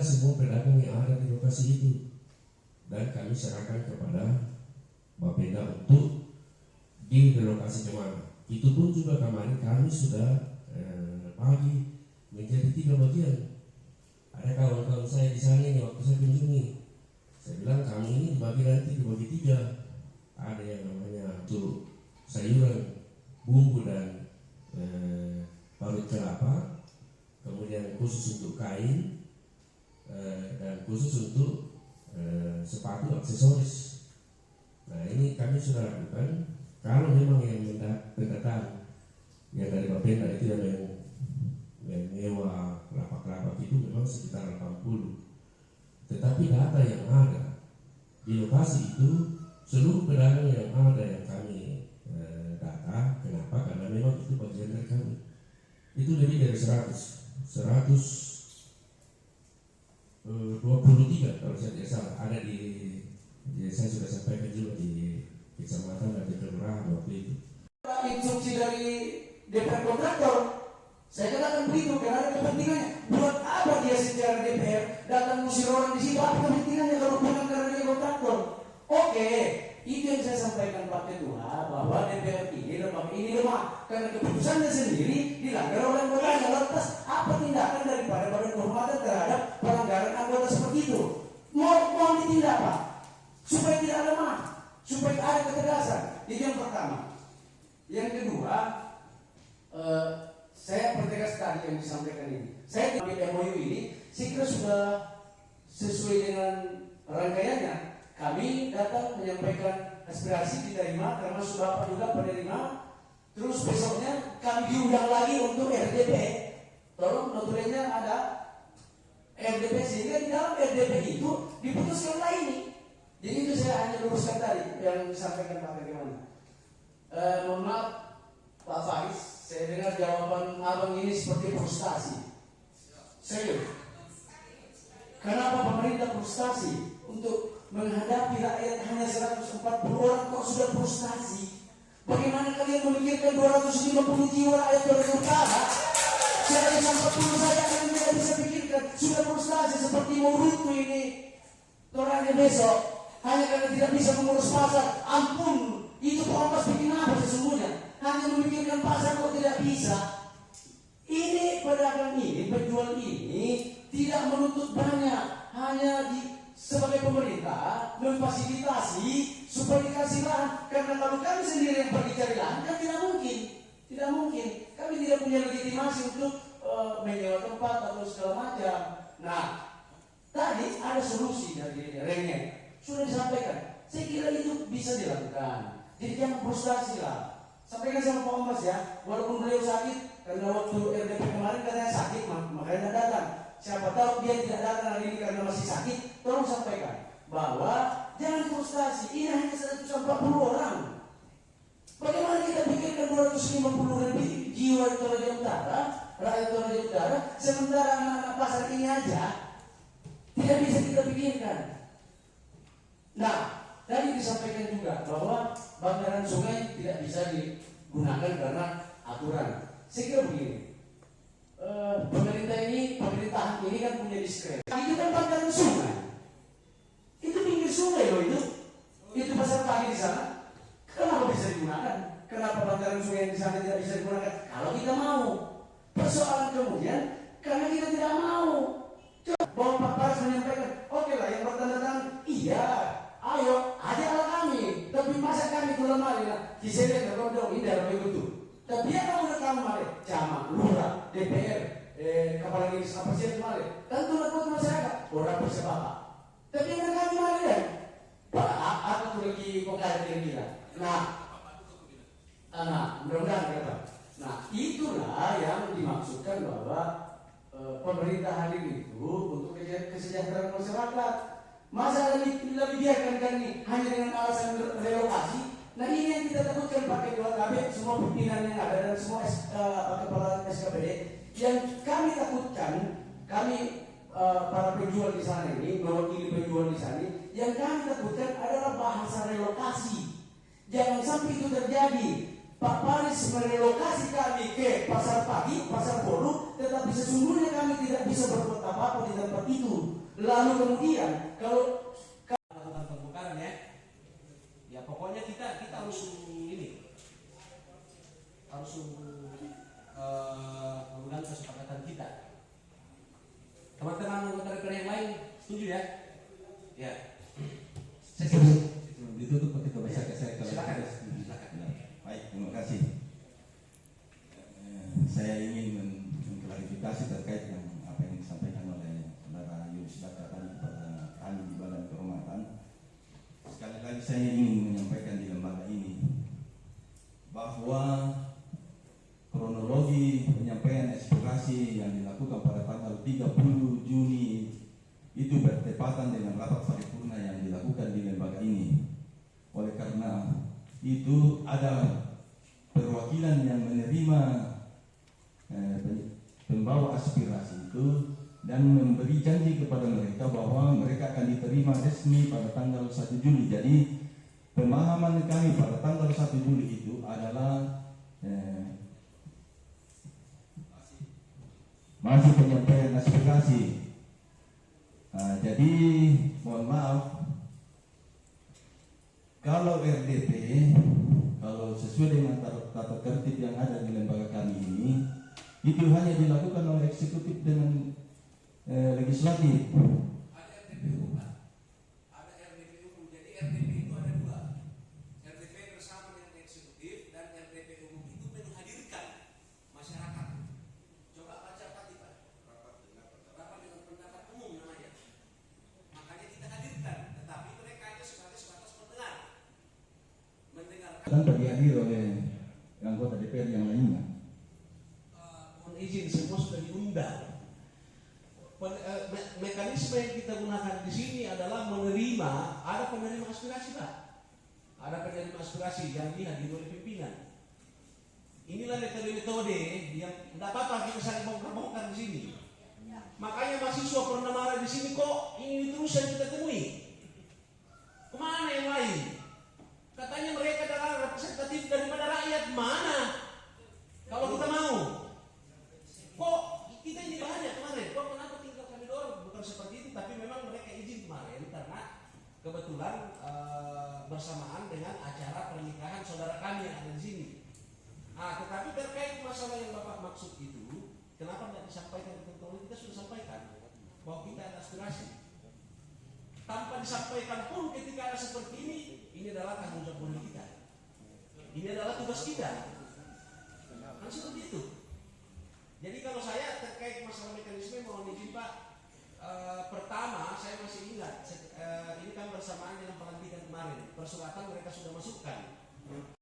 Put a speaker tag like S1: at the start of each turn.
S1: semua pedagang yang ada di lokasi itu, dan kami serahkan kepada Bapeda untuk direlokasi kemana. Itu pun juga kemarin kami sudah bagi menjadi 3 bagian. Ada kawan-kawan saya di sana ini waktu saya kunjungi, saya bilang kami ini dibagi nanti dibagi 3. Ada yang namanya untuk sayuran, bumbu dan parut kelapa, kemudian khusus untuk kain, dan khusus untuk sepatu aksesoris. Nah ini kami sudah lakukan. Kalau memang yang pendatang yang dari Bapeda itu yang nyewa lapak-lapak itu memang sekitar 80. Tetapi data yang ada di lokasi itu, seluruh pedagang yang ada yang kami data. Kenapa? Karena memang itu bagian dari kami. Itu lebih dari 123 kalau saya tidak salah, ada di saya sudah sampaikan juga di kecamatan dan di kelurahan waktu itu.
S2: Instruksi dari DPR kontraktor, saya katakan begitu karena ada kepentingannya. Buat apa dia secara DPR datang ngusir orang di situ? Apa kepentingannya kalau bukan karena dia kontraktor? Oke, itu yang saya sampaikan Pak Ketua, bahwa DPR ini lemah karena keputusannya sendiri dilanggar oleh anggotanya. Lantas apa tindakan daripada badan kehormatan terhadap pelanggaran anggota seperti itu? Mau ditindak Pak, supaya tidak lemah, supaya ada ketegasan. Itu yang pertama. Yang kedua, saya pertegas tadi yang disampaikan ini. Saya di MOU ini, saya kira sudah sesuai dengan rangkaiannya. Kami datang menyampaikan aspirasi, diterima, termasuk Bapak juga penerima. Terus besoknya kami diundang lagi untuk RDP. Tolong notulennya ada RDP, sehingga di dalam RDP itu diputuskan ini. Jadi itu saya hanya luruskan tadi yang disampaikan Pak bagaimana. Mohon maaf Pak Faiz, saya dengar jawaban abang ini seperti frustasi. Serius. Kenapa pemerintah frustasi untuk menghadapi rakyat hanya 140 orang kok sudah frustasi? Bagaimana kalian memikirkan 250 jiwa rakyat Sulawesi Utara? Saya 40 saja kalian tidak bisa pikirkan. Sudah frustasi seperti mau runtuh ini orangnya besok hanya karena tidak bisa mengurus pasar. Ampun, itu Kompas bikin apa sesungguhnya? Hanya memikirkan pasar kok tidak bisa. Ini pedagang ini, penjual ini tidak menuntut banyak, hanya sebagai pemerintah memfasilitasi supaya dikasih lahan. Karena kalau kami sendiri yang pergi cari lahan kan tidak mungkin. Kami tidak punya legitimasi untuk menyewa tempat atau segala macam. Nah, tadi ada solusi dari Rengeng, sudah disampaikan. Saya kira itu bisa dilakukan. Jadi jangan frustasi lah. Sampaikan sama Pak Omas ya, walaupun beliau sakit, karena waktu RDP kemarin katanya sakit, makanya tidak datang. Siapa tahu dia tidak datang hari ini karena masih sakit. Tolong sampaikan bahwa jangan frustasi. Ini hanya 140 orang. Bagaimana kita pikirkan 250 lebih jiwa di Toraja Utara, rakyat Toraja Utara, sementara anak-anak pasar ini aja tidak bisa kita pikirkan. Nah, tadi disampaikan juga bahwa bantaran sungai tidak bisa digunakan karena aturan. Saya kira begini, pemerintahan ini kan punya diskresi. Itu kan bantaran sungai, itu pinggir sungai loh itu pasar pagi di sana. Kenapa bisa digunakan? Kenapa bantaran sungai di sana tidak bisa digunakan? Kalau kita mau. Persoalan kemudian karena kita tidak mau. Coba bahwa Pak Paris menyampaikan, oke lah yang bertanda tangan, iya. Ayo, ada ala kami. Tapi masa kami tulang mari lah. Kisahnya terkodong ini dalam itu. Tapi dia kamu rekam mari. Camat, lurah, DPR, kepala dinas apa sih mari. Tentu lakukan masyarakat. Orang bersebapa. Tapi yang rekam mari kan. Apa tuh lagi pokoknya kira-kira. Nah, mudah-mudahan kata. Nah, itulah yang dimaksudkan bahwa pemerintah hadir itu untuk kesejahteraan masyarakat. Masa lebih biarkan kan ini hanya dengan alasan relokasi. Nah ini yang kita takutkan pakai dua KB, semua pimpinan yang ada dan semua kepala SKPD. Yang kami takutkan, kami para penjual di sana ini, mewakili penjual di sana, yang kami takutkan adalah bahasa relokasi. Jangan sampai itu terjadi. Pak Paris merelokasi kami ke pasar pagi, pasar Bolu, tetapi sesungguhnya kami tidak bisa berbuat apa-apa di tempat itu. Lalu kemudian kalau
S3: melakukan pembongkaran ya. Ya pokoknya kita harus ini harus menggunakan kesepakatan kita. Teman-teman anggota DPR yang lain setuju ya? Ya.
S4: Sebelum ditutup begitu bisa saya kalau
S3: Silakan.
S4: Ya, baik, terima kasih. Saya ingin mengklarifikasi terkait dengan apa yang disampaikan oleh saudara Yus Bakar tadi kepada kami di Badan Kehormatan. Sekali lagi saya ingin menyampaikan di lembaga ini bahwa kronologi penyampaian aspirasi yang dilakukan pada tanggal 30 Juni itu bertepatan dengan rapat paripurna yang dilakukan di lembaga ini. Oleh karena itu ada perwakilan yang menerima pembawa aspirasi itu dan memberi janji kepada mereka bahwa mereka akan diterima resmi pada tanggal 1 Juli. Jadi pemahaman kami pada tanggal 1 Juli itu adalah masih penyampaian aspirasi. Jadi mohon maaf kalau RDP, kalau sesuai dengan tata tertib yang ada di lembaga kami ini, itu hanya dilakukan oleh eksekutif dengan legislatif.
S3: Ada RDPU Pak. Ada RDPU. Jadi RDP itu ada dua. RDP bersama dengan eksekutif dan RDP umum itu menghadirkan masyarakat. Coba baca tadi Pak. Rapat dengan pendapat umum namanya. Makanya kita hadirkan, tetapi mereka hanya sebagai sebatas pendengar. Mendengarkan.
S4: Tanpa dihadiri oleh anggota DPR yang lainnya.
S3: Mohon izin, semua sudah diundang. Mekanisme yang kita gunakan di sini adalah menerima, ada penerima aspirasi Pak. Ada penerima aspirasi yang dihadiri oleh pimpinan. Inilah metode-metode yang tidak apa-apa kita saling bongkar-bongkar di sini. Makanya mahasiswa pernah marah di sini, kok ini terus yang kita temui. Kemana yang lain? Katanya mereka adalah representatif daripada rakyat. Mana? Kalau kita mau, kok kita ini banyak kemarin. Kok kenapa tinggal kami dorong? Bukan seperti itu, tapi memang mereka izin kemarin karena kebetulan bersamaan dengan acara pernikahan saudara kami yang ada di sini. Tetapi terkait masalah yang Bapak maksud itu, kenapa tidak disampaikan ke ketua? Kita sudah sampaikan bahwa kita ada aspirasi. Tanpa disampaikan pun ketika ada seperti ini adalah tanggung jawab kita. Ini adalah tugas kita. Kan seperti itu. Jadi kalau saya terkait masalah mekanisme mohon izin Pak. Pertama saya masih ingat ini kan bersamaan dengan pelantikan kemarin. Persuratan mereka sudah masukkan.